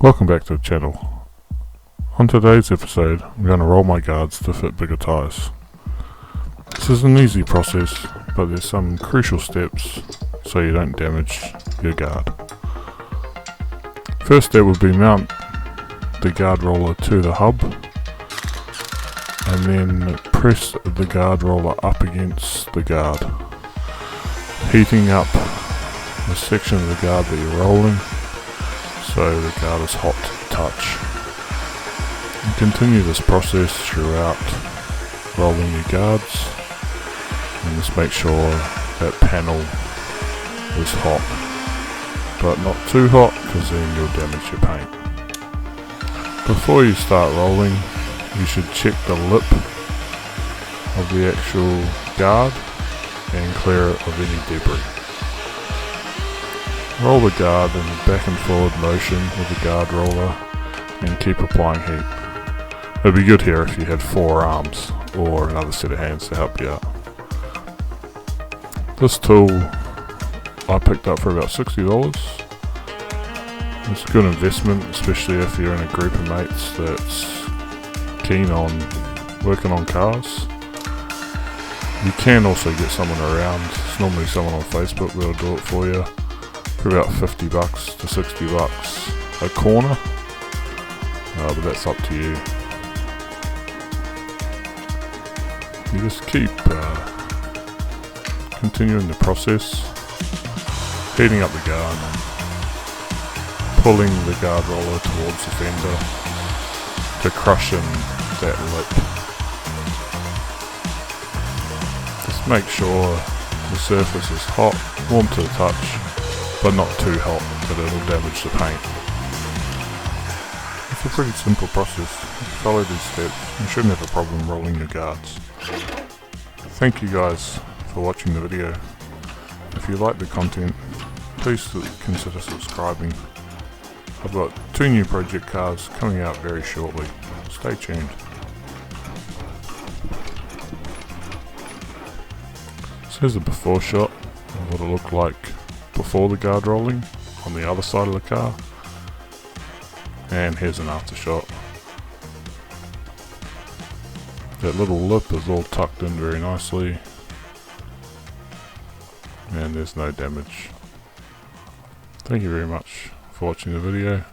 Welcome back to the channel. On today's episode, I'm going to roll my guards to fit bigger tyres. This is an easy process, but there's some crucial steps so you don't damage your guard. First step would be mount the guard roller to the hub and then press the guard roller up against the guard, heating up the section of the guard that you're rolling so the guard is hot to touch. And continue this process throughout rolling your guards, and just make sure that panel is hot, but not too hot because then you'll damage your paint. Before you start rolling, you should check the lip of the actual guard and clear it of any debris. Roll the guard in a back and forward motion with the guard roller and keep applying heat. It would be good here if you had 4 arms or another set of hands to help you out. This tool I picked up for about $60. It's a good investment, especially if you're in a group of mates that's keen on working on cars. You can also get someone around. It's normally someone on Facebook that'll do it for you for about $50 to $60 a corner, but that's up to you. You just keep continuing the process, heating up the guard, pulling the guard roller towards the fender to crush in that lip. Just make sure the surface is hot, warm to the touch, but not too hot that it'll damage the paint. It's a pretty simple process. If you follow these steps, you shouldn't have a problem rolling your guards. Thank you guys for watching the video. If you like the content, please consider subscribing. I've got 2 new project cars coming out very shortly. Stay tuned. So here's a before shot of what it looked like before the guard rolling on the other side of the car, and here's an after shot. That little lip is all tucked in very nicely and there's no damage. Thank you very much for watching the video.